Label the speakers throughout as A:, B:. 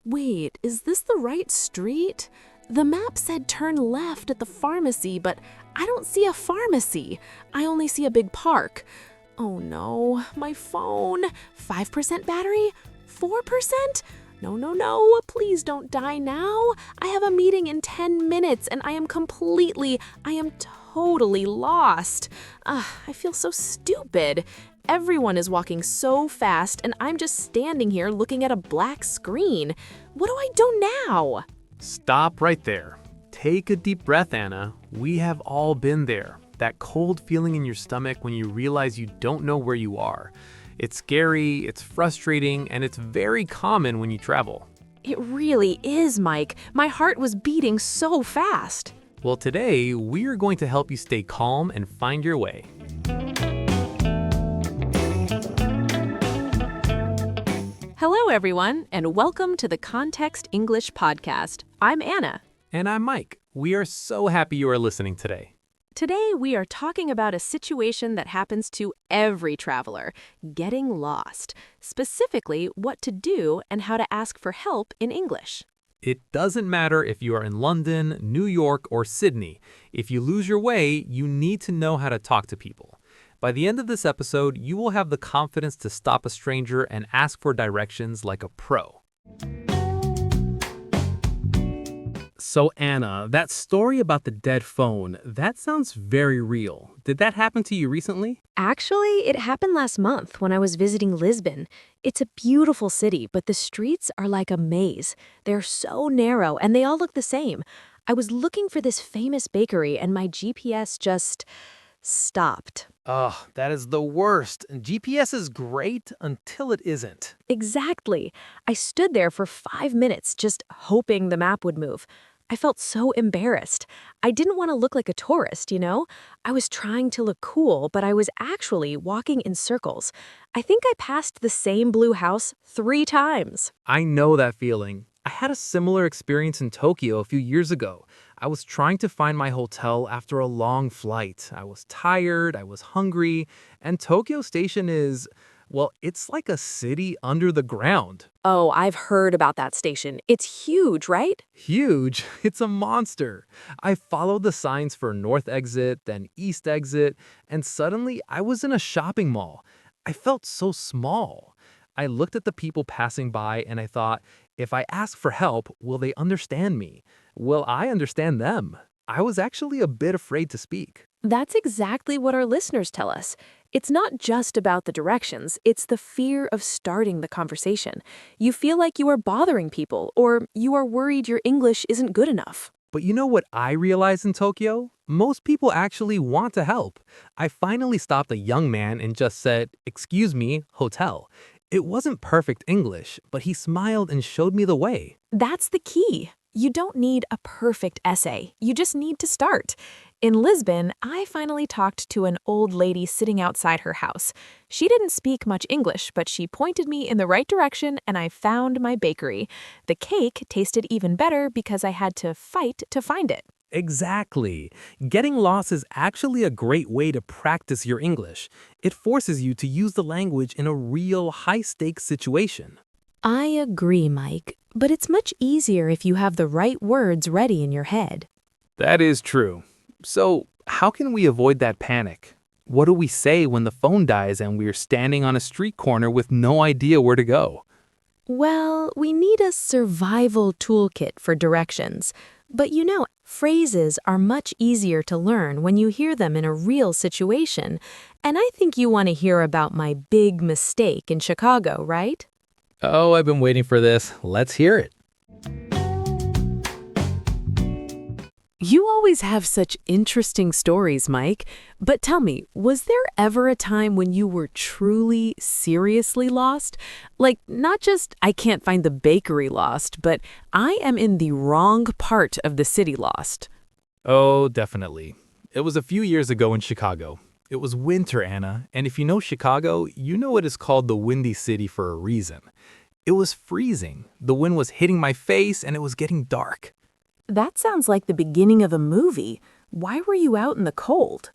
A: Wait, is this the right street? The map said turn left at the pharmacy, but I don't see a pharmacy. I only see a big park. Oh no, my phone. 5% battery? 4%? No, no, no, please don't die now. I have a meeting in 10 minutes and I am totally lost. I feel so stupid. Everyone is walking so fast and I'm just standing here looking at a black screen. What do I do now?
B: Stop right there. Take a deep breath, Anna. We have all been there. That cold feeling in your stomach when you realize you don't know where you are. It's scary, it's frustrating, and it's very common when you travel.
A: It really is, Mike. My heart was beating so fast.
B: Well, today, we are going to help you stay calm and find your way.
A: Hello, everyone, and welcome to the Context English podcast. I'm Anna.
B: And I'm Mike. We are so happy you are listening today.
A: Today, we are talking about a situation that happens to every traveler, getting lost. Specifically, what to do and how to ask for help in English.
B: It doesn't matter if you are in London, New York, or Sydney. If you lose your way, you need to know how to talk to people. By the end of this episode, you will have the confidence to stop a stranger and ask for directions like a pro. So Anna, that story about the dead phone, that sounds very real. Did that happen to you recently?
C: Actually, it happened last month when I was visiting Lisbon. It's a beautiful city, but the streets are like a maze. They're so narrow and they all look the same. I was looking for this famous bakery and my GPS just stopped.
B: Oh, that is the worst. GPS is great until it isn't.
C: Exactly. I stood there for 5 minutes just hoping the map would move. I felt so embarrassed. I didn't want to look like a tourist, you know? I was trying to look cool, but I was actually walking in circles. I think I passed the same blue house 3 times.
B: I know that feeling. I had a similar experience in Tokyo a few years ago. I was trying to find my hotel after a long flight. I was tired, I was hungry, and Tokyo Station is, well, it's like a city under the ground.
C: Oh, I've heard about that station. It's huge, right?
B: Huge. It's a monster. I followed the signs for North Exit, then East Exit, and suddenly I was in a shopping mall. I felt so small. I looked at the people passing by and I thought, if I ask for help, will they understand me? Will I understand them? I was actually a bit afraid to speak.
C: That's exactly what our listeners tell us. It's not just about the directions, it's the fear of starting the conversation. You feel like you are bothering people, or you are worried your English isn't good enough.
B: But you know what I realized in Tokyo? Most people actually want to help. I finally stopped a young man and just said, "Excuse me, hotel." It wasn't perfect English, but he smiled and showed me the way.
C: That's the key. You don't need a perfect essay. You just need to start. In Lisbon, I finally talked to an old lady sitting outside her house. She didn't speak much English, but she pointed me in the right direction and I found my bakery. The cake tasted even better because I had to fight to find it.
B: Exactly. Getting lost is actually a great way to practice your English. It forces you to use the language in a real high-stakes situation.
C: I agree, Mike, but it's much easier if you have the right words ready in your head.
B: That is true. So, how can we avoid that panic? What do we say when the phone dies and we're standing on a street corner with no idea where to go?
C: Well, we need a survival toolkit for directions. But you know, phrases are much easier to learn when you hear them in a real situation. And I think you want to hear about my big mistake in Chicago, right?
B: Oh, I've been waiting for this. Let's hear it.
A: You always have such interesting stories, Mike. But tell me, was there ever a time when you were truly, seriously lost? Like, not just, I can't find the bakery lost, but I am in the wrong part of the city lost.
B: Oh, definitely. It was a few years ago in Chicago. It was winter, Anna, and if you know Chicago, you know it is called the Windy City for a reason. It was freezing. The wind was hitting my face and it was getting dark.
A: That sounds like the beginning of a movie. Why were you out in the cold?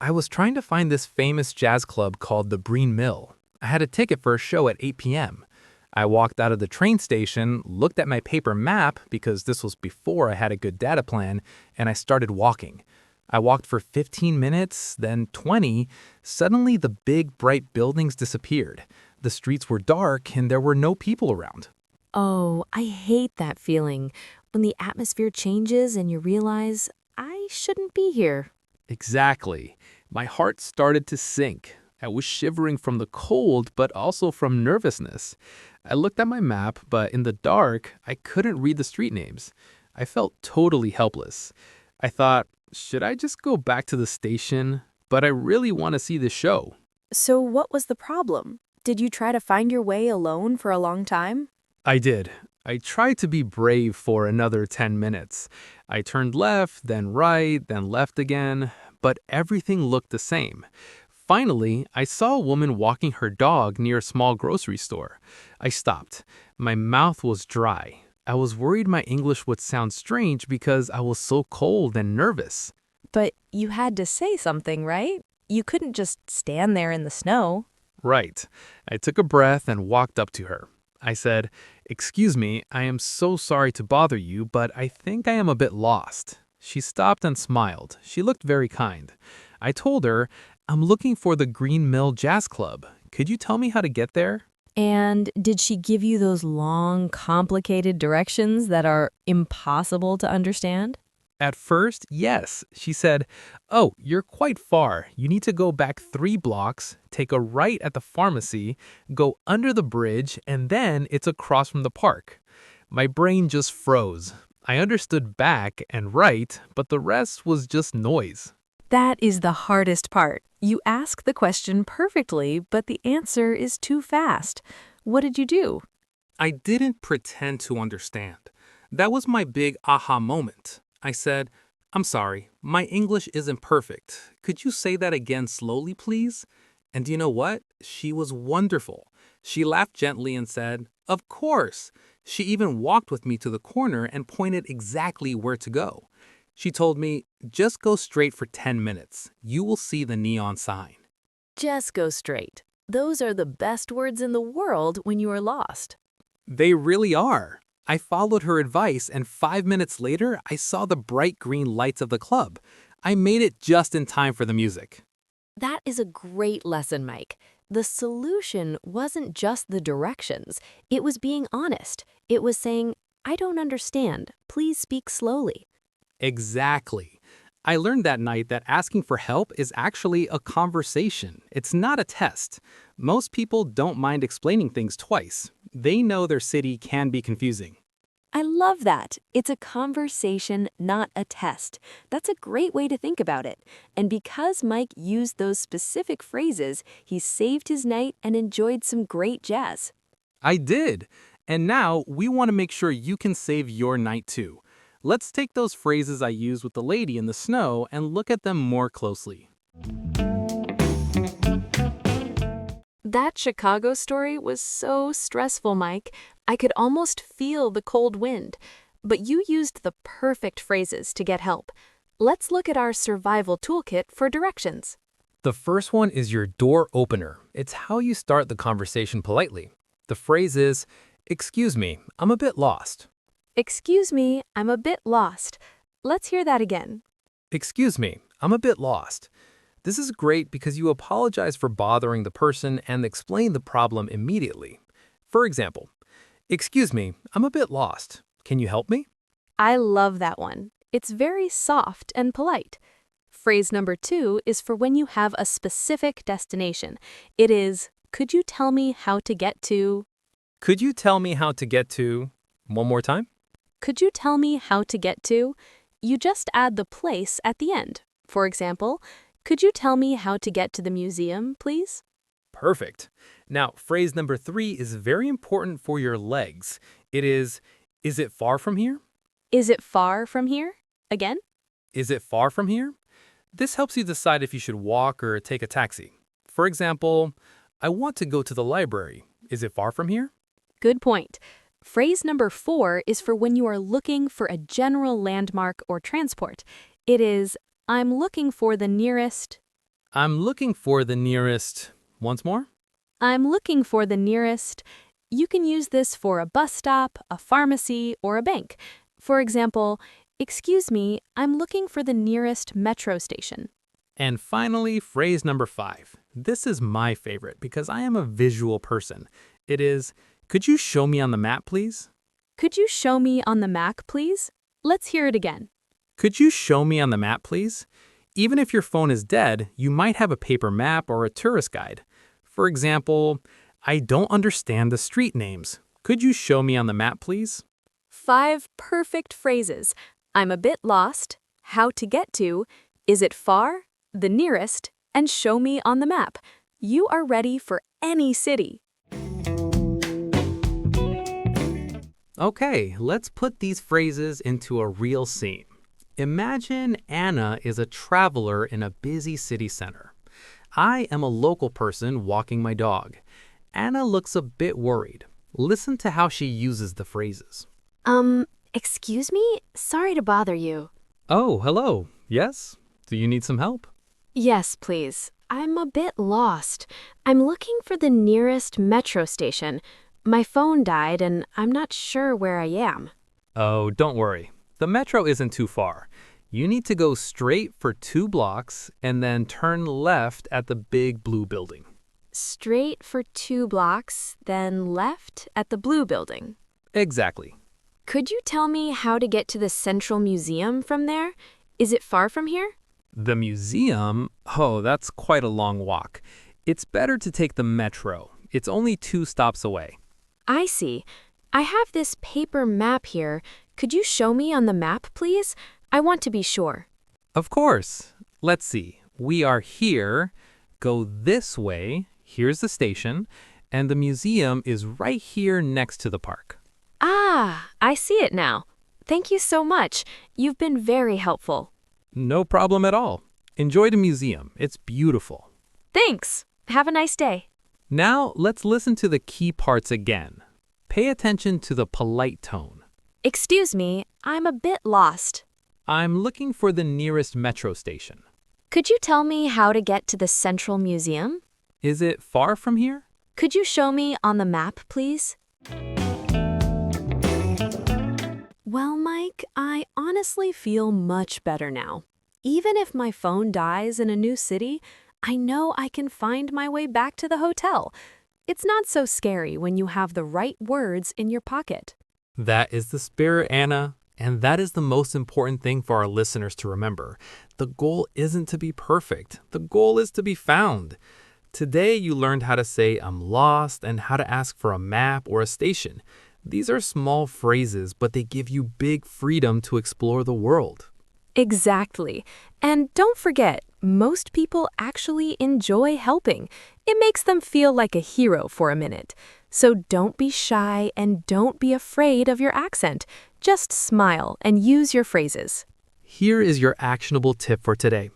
B: I was trying to find this famous jazz club called the Breen Mill. I had a ticket for a show at 8 p.m. I walked out of the train station, looked at my paper map because this was before I had a good data plan, and I started walking. I walked for 15 minutes, then 20. Suddenly, the big, bright buildings disappeared. The streets were dark and there were no people around.
C: Oh, I hate that feeling when the atmosphere changes and you realize, I shouldn't be here.
B: Exactly. My heart started to sink. I was shivering from the cold, but also from nervousness. I looked at my map, but in the dark, I couldn't read the street names. I felt totally helpless. I thought, should I just go back to the station? But I really want to see the show.
C: So, what was the problem? Did you try to find your way alone for a long time?
B: I did. I tried to be brave for another 10 minutes. I turned left, then right, then left again, but everything looked the same. Finally, I saw a woman walking her dog near a small grocery store. I stopped. My mouth was dry. I was worried my English would sound strange because I was so cold and nervous.
C: But you had to say something, right? You couldn't just stand there in the snow.
B: Right. I took a breath and walked up to her. I said, "Excuse me, I am so sorry to bother you, but I think I am a bit lost." She stopped and smiled. She looked very kind. I told her, "I'm looking for the Green Mill Jazz Club. Could you tell me how to get there?"
C: And did she give you those long, complicated directions that are impossible to understand?
B: At first, yes. She said, "Oh, you're quite far. You need to go back 3 blocks, take a right at the pharmacy, go under the bridge, and then it's across from the park." My brain just froze. I understood back and right, but the rest was just noise.
C: That is the hardest part. You ask the question perfectly, but the answer is too fast. What did you do?
B: I didn't pretend to understand. That was my big aha moment. I said, "I'm sorry, my English isn't perfect. Could you say that again slowly, please?" And you know what? She was wonderful. She laughed gently and said, "Of course." She even walked with me to the corner and pointed exactly where to go. She told me, "Just go straight for 10 minutes. You will see the neon sign."
C: Just go straight. Those are the best words in the world when you are lost.
B: They really are. I followed her advice, and 5 minutes later, I saw the bright green lights of the club. I made it just in time for the music.
C: That is a great lesson, Mike. The solution wasn't just the directions. It was being honest. It was saying, I don't understand. Please speak slowly.
B: Exactly. I learned that night that asking for help is actually a conversation. It's not a test. Most people don't mind explaining things twice. They know their city can be confusing.
C: I love that. It's a conversation, not a test. That's a great way to think about it. And because Mike used those specific phrases, he saved his night and enjoyed some great jazz.
B: I did. And now we want to make sure you can save your night too. Let's take those phrases I used with the lady in the snow and look at them more closely.
A: That Chicago story was so stressful, Mike. I could almost feel the cold wind. But you used the perfect phrases to get help. Let's look at our survival toolkit for directions.
B: The first one is your door opener. It's how you start the conversation politely. The phrase is, "Excuse me, I'm a bit lost."
A: Excuse me, I'm a bit lost. Let's hear that again.
B: "Excuse me, I'm a bit lost." This is great because you apologize for bothering the person and explain the problem immediately. For example, "Excuse me, I'm a bit lost. Can you help me?"
A: I love that one. It's very soft and polite. Phrase number 2 is for when you have a specific destination. It is, could you tell me how to get to?
B: Could you tell me how to get to? One more time.
A: Could you tell me how to get to? You just add the place at the end. For example, could you tell me how to get to the museum, please?
B: Perfect. Now, phrase number 3 is very important for your legs. It is it far from here?
A: Is it far from here? Again?
B: Is it far from here? This helps you decide if you should walk or take a taxi. For example, "I want to go to the library. Is it far from here?"
A: Good point. Phrase number 4 is for when you are looking for a general landmark or transport. It is, I'm looking for the nearest.
B: I'm looking for the nearest. Once more.
A: I'm looking for the nearest.
C: You can use this for a bus stop, a pharmacy, or a bank. For example, excuse me, I'm looking for the nearest metro station.
B: And finally, phrase number 5. This is my favorite because I am a visual person. It is, could you show me on the map, please?
C: Could you show me on the map, please? Let's hear it again.
B: Could you show me on the map, please? Even if your phone is dead, you might have a paper map or a tourist guide. For example, I don't understand the street names. Could you show me on the map, please?
C: 5 perfect phrases. I'm a bit lost, how to get to, is it far, the nearest, and show me on the map. You are ready for any city.
B: Okay, let's put these phrases into a real scene. Imagine Anna is a traveler in a busy city center. I am a local person walking my dog. Anna looks a bit worried. Listen to how she uses the phrases.
A: Excuse me? Sorry to bother you.
B: Oh, hello. Yes? Do you need some help?
A: Yes, please. I'm a bit lost. I'm looking for the nearest metro station. My phone died and I'm not sure where I am.
B: Oh, don't worry. The metro isn't too far. You need to go straight for 2 blocks and then turn left at the big blue building.
A: Straight for 2 blocks, then left at the blue building.
B: Exactly.
A: Could you tell me how to get to the Central Museum from there? Is it far from here?
B: The museum? Oh, that's quite a long walk. It's better to take the metro. It's only 2 stops away.
A: I see. I have this paper map here. Could you show me on the map, please? I want to be sure.
B: Of course. Let's see. We are here. Go this way. Here's the station. And the museum is right here next to the park.
A: Ah, I see it now. Thank you so much. You've been very helpful.
B: No problem at all. Enjoy the museum. It's beautiful.
A: Thanks. Have a nice day.
B: Now, let's listen to the key parts again. Pay attention to the polite tone.
A: Excuse me, I'm a bit lost.
B: I'm looking for the nearest metro station.
A: Could you tell me how to get to the Central Museum?
B: Is it far from here?
A: Could you show me on the map, please? Well, Mike, I honestly feel much better now. Even if my phone dies in a new city, I know I can find my way back to the hotel. It's not so scary when you have the right words in your pocket.
B: That is the spirit, Anna. And that is the most important thing for our listeners to remember. The goal isn't to be perfect. The goal is to be found. Today, you learned how to say I'm lost and how to ask for a map or a station. These are small phrases, but they give you big freedom to explore the world.
C: Exactly. And don't forget, most people actually enjoy helping. It makes them feel like a hero for a minute. So don't be shy and don't be afraid of your accent. Just smile and use your phrases.
B: Here is your actionable tip for today.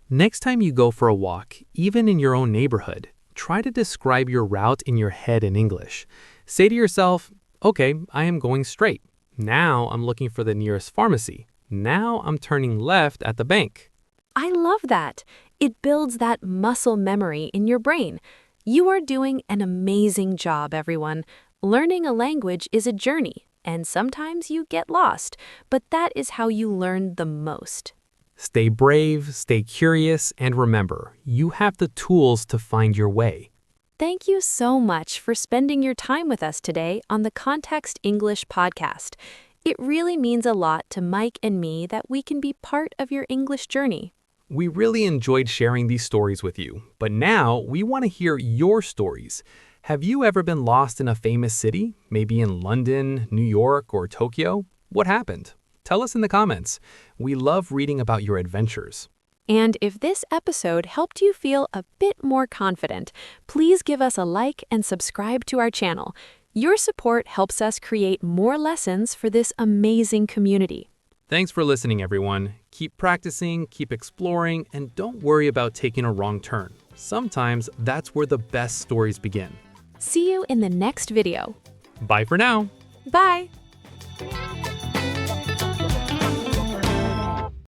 B: Next time you go for a walk, even in your own neighborhood, try to describe your route in your head in English. Say to yourself, okay, I am going straight. Now I'm looking for the nearest pharmacy. Now I'm turning left at the bank.
C: I love that. It builds that muscle memory in your brain. You are doing an amazing job, everyone. Learning a language is a journey, and sometimes you get lost, but that is how you learn the most.
B: Stay brave, stay curious, and remember, you have the tools to find your way.
C: Thank you so much for spending your time with us today on the Context English podcast. It really means a lot to Mike and me that we can be part of your English journey.
B: We really enjoyed sharing these stories with you, but now we want to hear your stories. Have you ever been lost in a famous city, maybe in London, New York, or Tokyo? What happened? Tell us in the comments. We love reading about your adventures.
C: And if this episode helped you feel a bit more confident, please give us a like and subscribe to our channel. Your support helps us create more lessons for this amazing community.
B: Thanks for listening, everyone. Keep practicing, keep exploring, and don't worry about taking a wrong turn. Sometimes that's where the best stories begin.
C: See you in the next video.
B: Bye for now.
C: Bye!